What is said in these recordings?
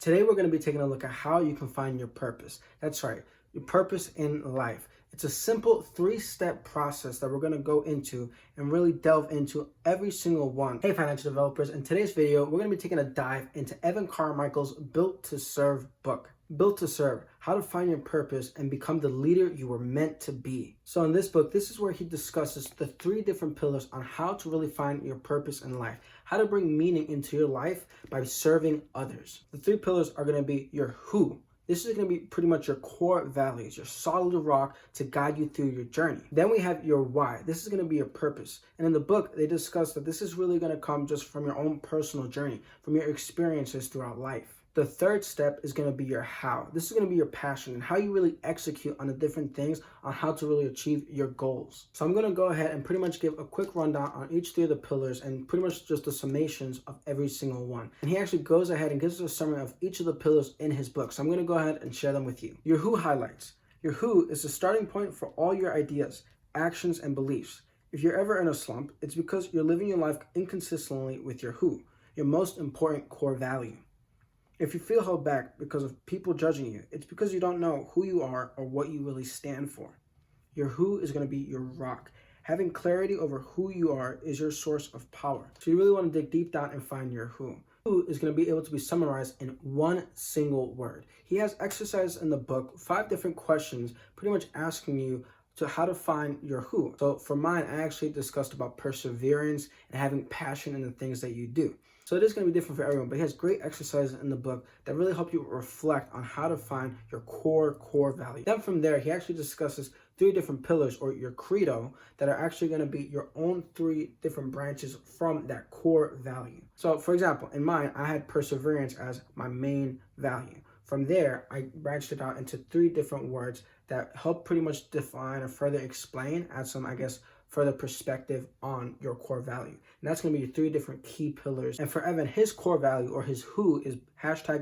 Today we're going to be taking a look at how you can find your purpose. That's right, your purpose in life. It's a simple 3-step process that we're going to go into and really delve into every single one. Hey financial developers, in today's video we're going to be taking a dive into Evan Carmichael's Built to Serve book. Built to Serve, how to find your purpose and become the leader you were meant to be. So in this book, this is where he discusses the 3 different pillars on how to really find your purpose in life, how to bring meaning into your life by serving others. The 3 pillars are going to be your who. This is going to be pretty much your core values, your solid rock to guide you through your journey. Then we have your why. This is going to be your purpose. And in the book, they discuss that this is really going to come just from your own personal journey, from your experiences throughout life. The 3rd step is going to be your how. This is going to be your passion and how you really execute on the different things on how to really achieve your goals. So I'm going to go ahead and pretty much give a quick rundown on each 3 of the pillars and pretty much just the summations of every single one. And he actually goes ahead and gives us a summary of each of the pillars in his book. So I'm going to go ahead and share them with you. Your who highlights. Your who is the starting point for all your ideas, actions, and beliefs. If you're ever in a slump, it's because you're living your life inconsistently with your who, your most important core value. If you feel held back because of people judging you, it's because you don't know who you are or what you really stand for. Your who is going to be your rock. Having clarity over who you are is your source of power. So you really want to dig deep down and find your who. Who is going to be able to be summarized in one single word. He has exercises in the book, 5 different questions, pretty much asking you to how to find your who. So for mine, I actually discussed about perseverance and having passion in the things that you do. So it is going to be different for everyone, but he has great exercises in the book that really help you reflect on how to find your core value. Then from there, he actually discusses 3 different pillars or your credo that are actually going to be your own 3 different branches from that core value. So for example, in mine, I had perseverance as my main value. From there, I branched it out into 3 different words that help pretty much define or further explain, add some, further perspective on your core value. And that's going to be your 3 different key pillars. And for Evan, his core value or his who is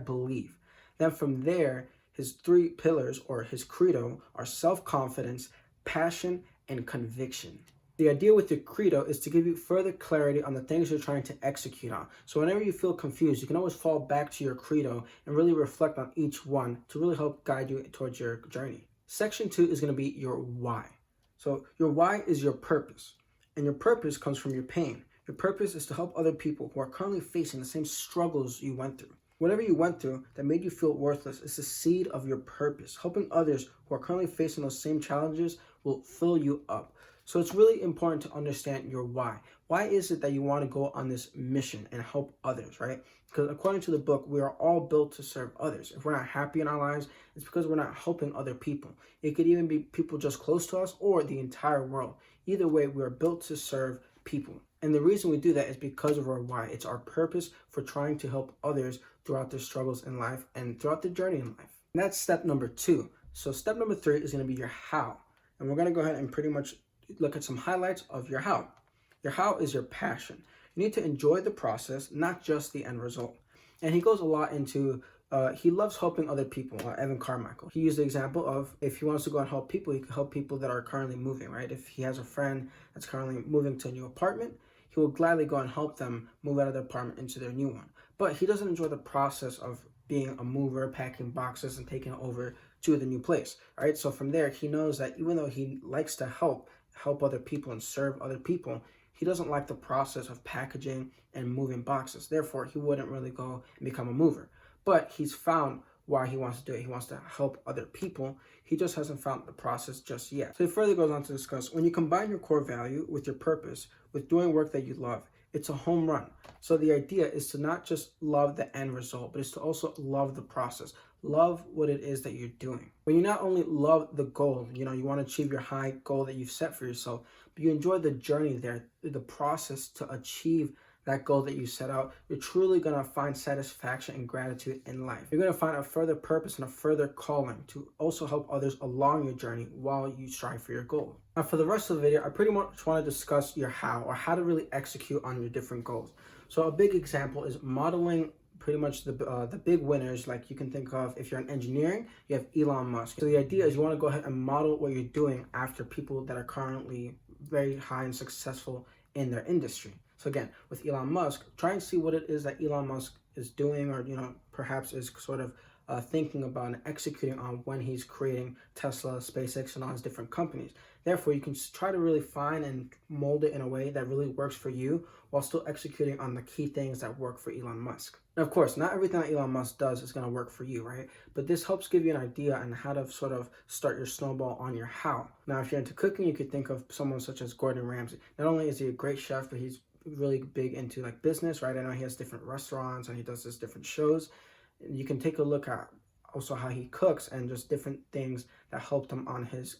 #believe. Then from there, his 3 pillars or his credo are self-confidence, passion, and conviction. The idea with your credo is to give you further clarity on the things you're trying to execute on. So whenever you feel confused, you can always fall back to your credo and really reflect on each one to really help guide you towards your journey. Section 2 is going to be your why. So your why is your purpose, and your purpose comes from your pain. Your purpose is to help other people who are currently facing the same struggles you went through. Whatever you went through that made you feel worthless is the seed of your purpose. Helping others who are currently facing those same challenges will fill you up. So it's really important to understand your why. Why is it that you want to go on this mission and help others, right? Because according to the book, we are all built to serve others. If we're not happy in our lives, it's because we're not helping other people. It could even be people just close to us or the entire world. Either way, we are built to serve people. And the reason we do that is because of our why. It's our purpose for trying to help others throughout their struggles in life and throughout their journey in life. And that's step number 2. So step number 3 is going to be your how. And we're going to go ahead and pretty much look at some highlights of your how. Your how is your passion. You need to enjoy the process, not just the end result. And he goes a lot into, he loves helping other people, Evan Carmichael. He used the example of if he wants to go and help people, he can help people that are currently moving, right? If he has a friend that's currently moving to a new apartment, he will gladly go and help them move out of their apartment into their new one. But he doesn't enjoy the process of being a mover, packing boxes and taking it over to the new place, right? So from there, he knows that even though he likes to help other people and serve other people, he doesn't like the process of packaging and moving boxes. Therefore, he wouldn't really go and become a mover. But he's found why he wants to do it. He wants to help other people. He just hasn't found the process just yet. So he further goes on to discuss, when you combine your core value with your purpose, with doing work that you love, it's a home run. So the idea is to not just love the end result, but it's to also love the process. Love what it is that you're doing. When you not only love the goal, you want to achieve your high goal that you've set for yourself, but you enjoy the journey there, the process to achieve that goal that you set out, you're truly going to find satisfaction and gratitude in life. You're going to find a further purpose and a further calling to also help others along your journey while you strive for your goal. Now for the rest of the video, I pretty much want to discuss your how, or how to really execute on your different goals. So a big example is modeling pretty much the big winners. Like you can think of, if you're in engineering, you have Elon Musk. So the idea is you want to go ahead and model what you're doing after people that are currently very high and successful in their industry. So again, with Elon Musk, try and see what it is that Elon Musk is doing, or perhaps is sort of thinking about and executing on when he's creating Tesla, SpaceX, and all his different companies. Therefore, you can try to really find and mold it in a way that really works for you while still executing on the key things that work for Elon Musk. Now, of course, not everything that Elon Musk does is going to work for you, right? But this helps give you an idea on how to sort of start your snowball on your how. Now, if you're into cooking, you could think of someone such as Gordon Ramsay. Not only is he a great chef, but he's really big into like business, right? I know he has different restaurants and he does his different shows. You can take a look at also how he cooks and just different things that helped him on his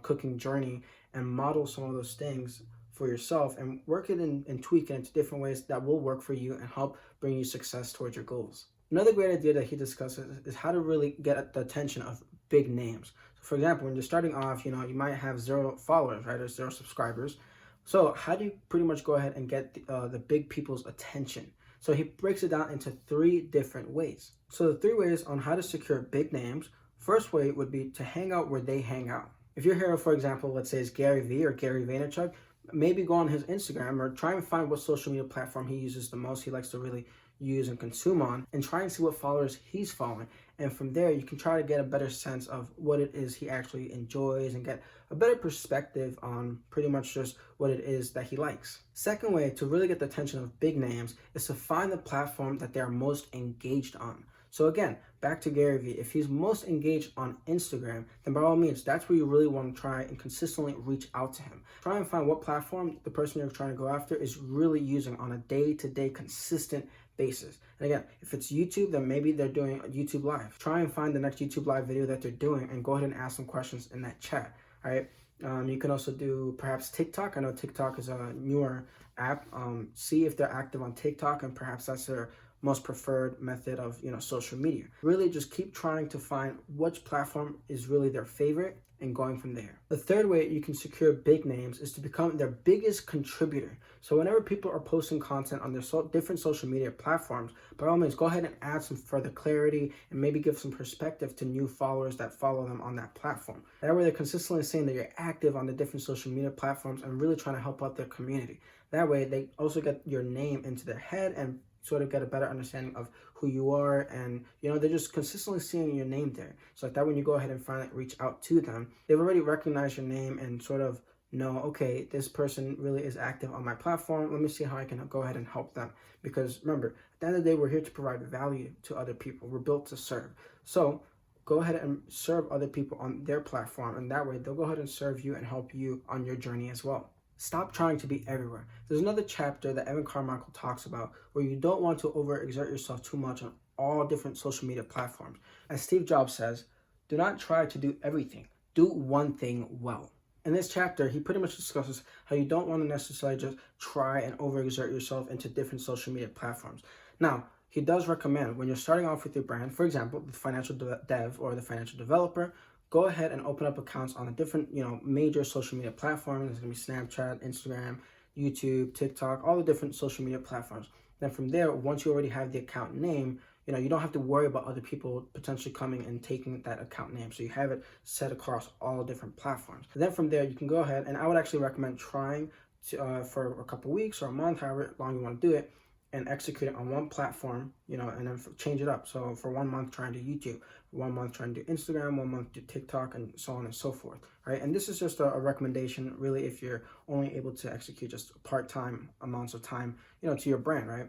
cooking journey, and model some of those things for yourself and work it and tweak it into different ways that will work for you and help bring you success towards your goals. Another great idea that he discusses is how to really get the attention of big names. So for example, when you're starting off, you might have 0 followers, right, or 0 subscribers. So how do you pretty much go ahead and get the big people's attention? So he breaks it down into 3 different ways. So the 3 ways on how to secure big names. First way would be to hang out where they hang out. If your hero, for example, let's say is Gary Vee or Gary Vaynerchuk, maybe go on his Instagram or try and find what social media platform he uses the most, he likes to really use and consume on, and try and see what followers he's following. And from there, you can try to get a better sense of what it is he actually enjoys and get a better perspective on pretty much just what it is that he likes. Second way to really get the attention of big names is to find the platform that they're most engaged on. So again, back to Gary Vee, if he's most engaged on Instagram, then by all means, that's where you really want to try and consistently reach out to him. Try and find what platform the person you're trying to go after is really using on a day-to-day consistent basis. And again, if it's YouTube, then maybe they're doing a YouTube Live. Try and find the next YouTube Live video that they're doing and go ahead and ask some questions in that chat, all right? You can also do perhaps TikTok. I know TikTok is a newer app. See if they're active on TikTok, and perhaps that's their most preferred method of social media. Really just keep trying to find which platform is really their favorite and going from there. The third way you can secure big names is to become their biggest contributor. So whenever people are posting content on their different social media platforms, by all means, go ahead and add some further clarity and maybe give some perspective to new followers that follow them on that platform. That way they're consistently saying that you're active on the different social media platforms and really trying to help out their community. That way they also get your name into their head and sort of get a better understanding of who you are, and they're just consistently seeing your name there. So like that, when you go ahead and finally reach out to them, they've already recognized your name and sort of know, okay, this person really is active on my platform. Let me see how I can go ahead and help them. Because remember, at the end of the day, we're here to provide value to other people. We're built to serve. So go ahead and serve other people on their platform, and that way they'll go ahead and serve you and help you on your journey as well. Stop trying to be everywhere. There's another chapter that Evan Carmichael talks about where you don't want to overexert yourself too much on all different social media platforms. As Steve Jobs says, do not try to do everything. Do one thing well. In this chapter, he pretty much discusses how you don't want to necessarily just try and overexert yourself into different social media platforms. Now, he does recommend when you're starting off with your brand, for example, the financial dev or the financial developer, go ahead and open up accounts on the different, major social media platforms. There's going to be Snapchat, Instagram, YouTube, TikTok, all the different social media platforms. Then from there, once you already have the account name, you don't have to worry about other people potentially coming and taking that account name. So you have it set across all different platforms. And then from there, you can go ahead, and I would actually recommend trying to, for a couple weeks or a month, however long you want to do it, and execute it on one platform, and then change it up. So for 1 month, trying to do YouTube, 1 month trying to do Instagram, 1 month do TikTok, and so on and so forth, right? And this is just a recommendation, really, if you're only able to execute just part-time amounts of time, to your brand, right?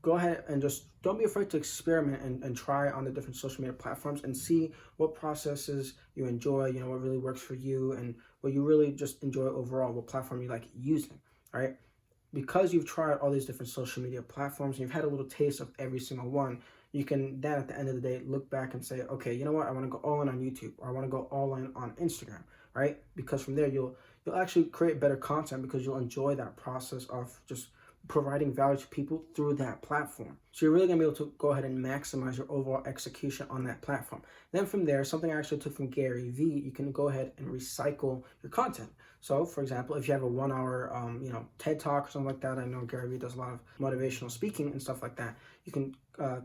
Go ahead and just don't be afraid to experiment and try on the different social media platforms and see what processes you enjoy, what really works for you and what you really just enjoy overall, what platform you like using, all right? Because you've tried all these different social media platforms and you've had a little taste of every single one, you can then at the end of the day look back and say, okay, you know what, I want to go all in on YouTube, or I want to go all in on Instagram, right? Because from there you'll actually create better content because you'll enjoy that process of just providing value to people through that platform. So you're really going to be able to go ahead and maximize your overall execution on that platform. Then from there, something I actually took from Gary Vee, you can go ahead and recycle your content. So for example, if you have a 1 hour, TED Talk or something like that, I know Gary Vee does a lot of motivational speaking and stuff like that. You can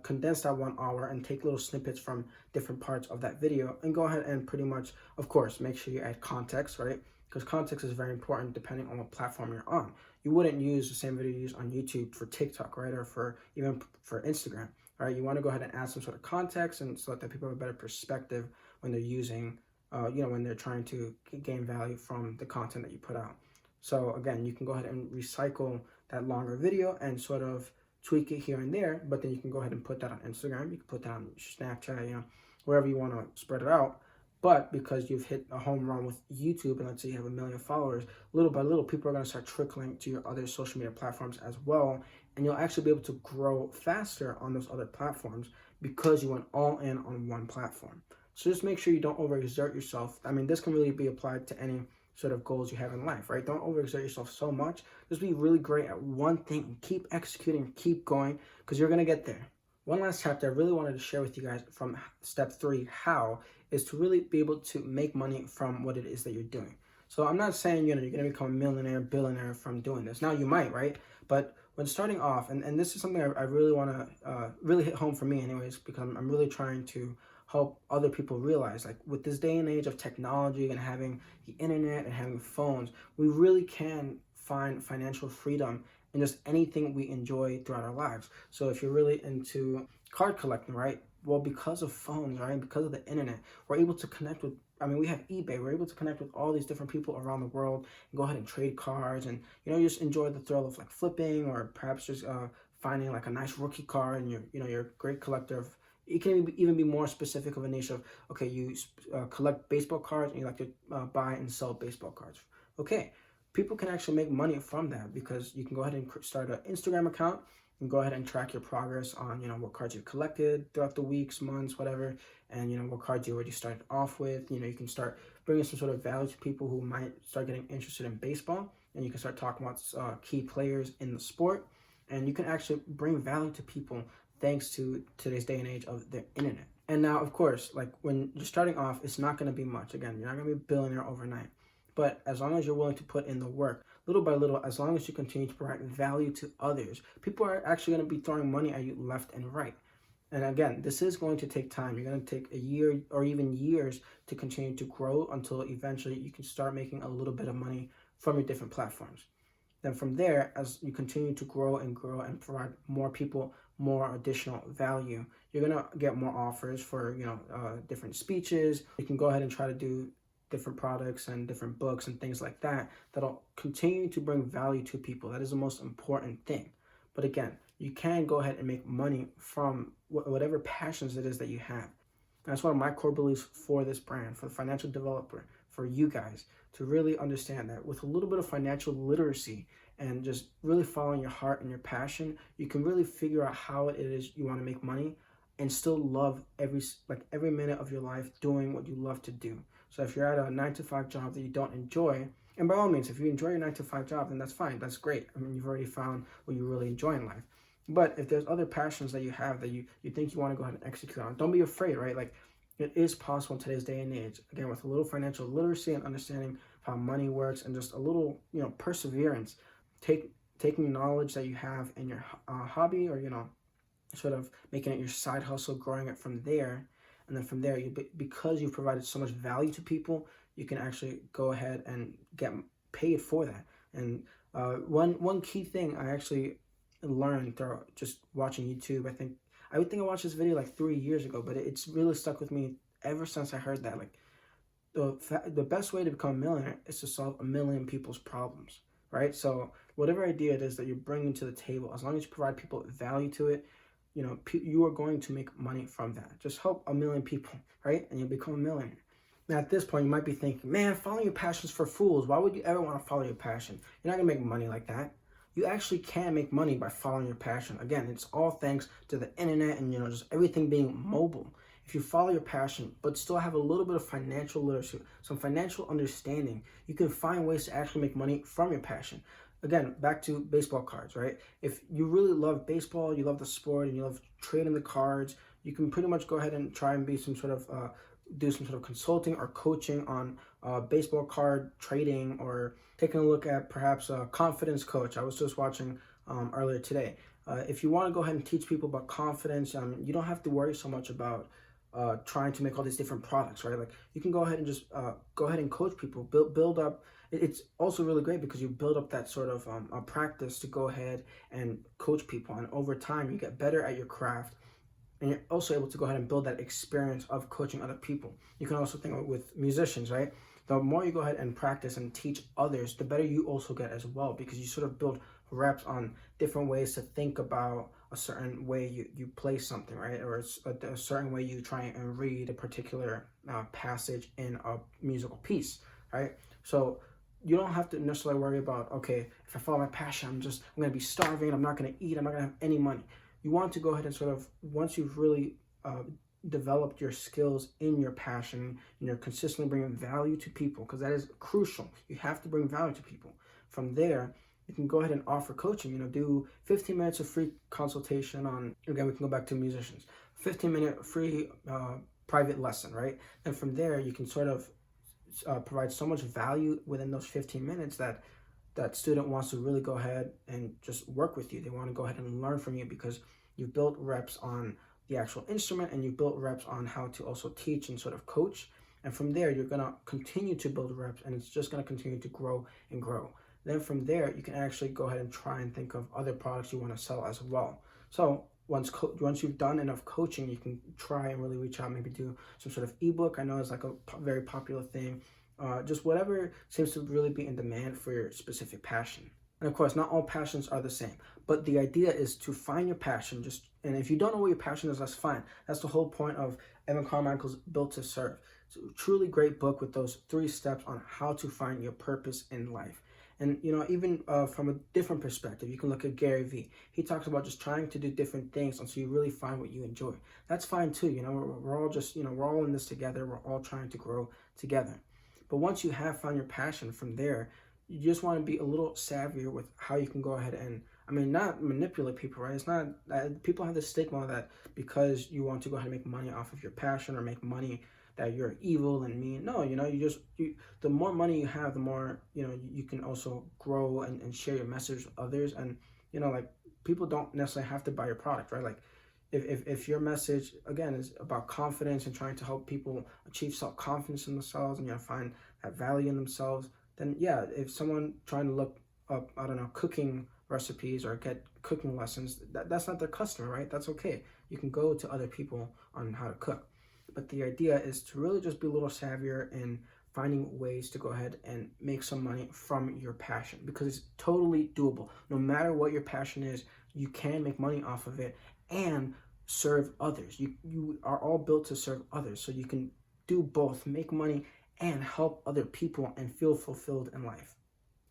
condense that 1 hour and take little snippets from different parts of that video and go ahead and pretty much, of course, make sure you add context, right? Because context is very important depending on what platform you're on. You wouldn't use the same video you use on YouTube for TikTok, right? Or even for Instagram, right? You want to go ahead and add some sort of context and so that people have a better perspective when they're using, when they're trying to gain value from the content that you put out. So again, you can go ahead and recycle that longer video and sort of tweak it here and there, but then you can go ahead and put that on Instagram. You can put that on Snapchat, wherever you want to spread it out. But because you've hit a home run with YouTube, and let's say you have 1 million followers, little by little, people are going to start trickling to your other social media platforms as well. And you'll actually be able to grow faster on those other platforms because you went all in on one platform. So just make sure you don't overexert yourself. I mean, this can really be applied to any sort of goals you have in life, right? Don't overexert yourself so much. Just be really great at one thing and keep executing, keep going, because you're going to get there. One last chapter I really wanted to share with you guys from step 3, how, is to really be able to make money from what it is that you're doing. So I'm not saying, you're going to become a millionaire, billionaire from doing this. Now you might, right? But when starting off, and this is something I really want to really hit home for me anyways, because I'm really trying to help other people realize, like, with this day and age of technology and having the internet and having phones, we really can find financial freedom in just anything we enjoy throughout our lives. So if you're really into card collecting, right? Well, because of phones, right? Because of the internet, we're able to connect with, we have eBay. We're able to connect with all these different people around the world and go ahead and trade cards and, just enjoy the thrill of like flipping, or perhaps just finding like a nice rookie card, and you're a great collector of. It can even be more specific of a niche of, okay, you collect baseball cards and you like to buy and sell baseball cards. Okay, people can actually make money from that because you can go ahead and start an Instagram account and go ahead and track your progress on, what cards you've collected throughout the weeks, months, whatever, and, what cards you already started off with. You can start bringing some sort of value to people who might start getting interested in baseball, and you can start talking about key players in the sport, and you can actually bring value to people thanks to today's day and age of the internet. And now, of course, like when you're starting off, it's not going to be much. Again, you're not going to be a billionaire overnight. But as long as you're willing to put in the work, little by little, as long as you continue to provide value to others, people are actually going to be throwing money at you left and right. And again, this is going to take time. You're going to take a year or even years to continue to grow until eventually you can start making a little bit of money from your different platforms. Then from there, as you continue to grow and provide more people more additional value, you're going to get more offers for, different speeches. You can go ahead and try to do different products and different books and things like that that'll continue to bring value to people. That is the most important thing. But again, you can go ahead and make money from whatever passions it is that you have. That's one of my core beliefs for this brand, for the financial developer, for you guys, to really understand that with a little bit of financial literacy and just really following your heart and your passion, you can really figure out how it is you want to make money and still love every minute of your life doing what you love to do. So if you're at a 9-to-5 job that you don't enjoy, and by all means, if you enjoy your 9-to-5 job, then that's fine. That's great. You've already found what you really enjoy in life. But if there's other passions that you have that you think you want to go ahead and execute on, don't be afraid, right? Like, it is possible in today's day and age. Again, with a little financial literacy and understanding how money works and just a little, perseverance, taking knowledge that you have in your hobby, or, sort of making it your side hustle, growing it from there. And then from there, because you've provided so much value to people, you can actually go ahead and get paid for that. And one key thing I actually learned through just watching YouTube, I watched this video like 3 years ago, but it's really stuck with me ever since I heard that. Like, the best way to become a millionaire is to solve 1 million people's problems, right? So whatever idea it is that you're bringing to the table, as long as you provide people value to it, you are going to make money from that. Just help 1 million people, right? And you'll become a millionaire. Now, at this point, you might be thinking, man, following your passion's for fools. Why would you ever want to follow your passion? You're not going to make money like that. You actually can make money by following your passion. Again, it's all thanks to the internet and, just everything being mobile. If you follow your passion, but still have a little bit of financial literacy, some financial understanding, you can find ways to actually make money from your passion. Again, back to baseball cards, right? If you really love baseball, you love the sport, and you love trading the cards, you can pretty much go ahead and try and be do some sort of consulting or coaching on baseball card trading, or taking a look at perhaps a confidence coach. I was just watching earlier today. If you want to go ahead and teach people about confidence, you don't have to worry so much about trying to make all these different products, right? Like, you can go ahead and just go ahead and coach people, build up. It's also really great because you build up that sort of a practice to go ahead and coach people, and over time you get better at your craft. and you're also able to go ahead and build that experience of coaching other people. You can also think of it with musicians, right? The more you go ahead and practice and teach others, the better you also get as well, because you sort of build reps on different ways to think about a certain way you play something, right? Or a certain way you try and read a particular passage in a musical piece, right? So you don't have to necessarily worry about, okay, if I follow my passion, I'm going to be starving, I'm not going to eat, I'm not going to have any money. You want to go ahead and sort of, once you've really developed your skills in your passion, and you're consistently bringing value to people, because that is crucial. You have to bring value to people. From there, you can go ahead and offer coaching, do 15 minutes of free consultation on, again, we can go back to musicians, 15-minute free private lesson, right? And from there, you can sort of provide so much value within those 15 minutes that student wants to really go ahead and just work with you. They want to go ahead and learn from you because you've built reps on the actual instrument, and you've built reps on how to also teach and sort of coach. And from there, you're going to continue to build reps, and it's just going to continue to grow and grow. Then from there, you can actually go ahead and try and think of other products you want to sell as well. So once you've done enough coaching, you can try and really reach out, maybe do some sort of ebook. I know it's like a very popular thing. Just whatever seems to really be in demand for your specific passion. And of course, not all passions are the same, but the idea is to find your passion. And if you don't know what your passion is, that's fine. That's the whole point of Evan Carmichael's Built to Serve. It's a truly great book with those 3 steps on how to find your purpose in life. And, even from a different perspective, you can look at Gary Vee. He talks about just trying to do different things until you really find what you enjoy. That's fine too. We're all just, we're all in this together. We're all trying to grow together. But once you have found your passion, from there, you just want to be a little savvier with how you can go ahead and, not manipulate people, right? It's not, people have this stigma that because you want to go ahead and make money off of your passion or make money that you're evil and mean. No, the more money you have, the more, you can also grow and share your message with others. And, people don't necessarily have to buy your product, right? Like, if your message, again, is about confidence and trying to help people achieve self-confidence in themselves and find that value in themselves, then yeah, if someone trying to look up, I don't know, cooking recipes or get cooking lessons, that's not their customer, right? That's okay. You can go to other people on how to cook. But the idea is to really just be a little savvier in finding ways to go ahead and make some money from your passion, because it's totally doable. No matter what your passion is, you can make money off of it and serve others. You are all built to serve others, so you can do both, make money and help other people and feel fulfilled in life.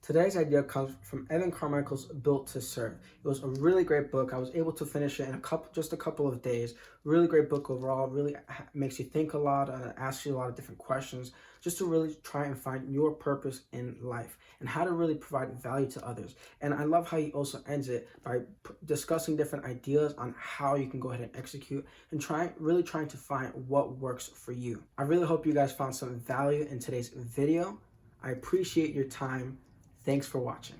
Today's idea comes from Evan Carmichael's Built to Serve. It was a really great book. I was able to finish it in just a couple of days. Really great book overall. Really makes you think a lot, asks you a lot of different questions, just to really try and find your purpose in life and how to really provide value to others. And I love how he also ends it by discussing different ideas on how you can go ahead and execute and really trying to find what works for you. I really hope you guys found some value in today's video. I appreciate your time. Thanks for watching.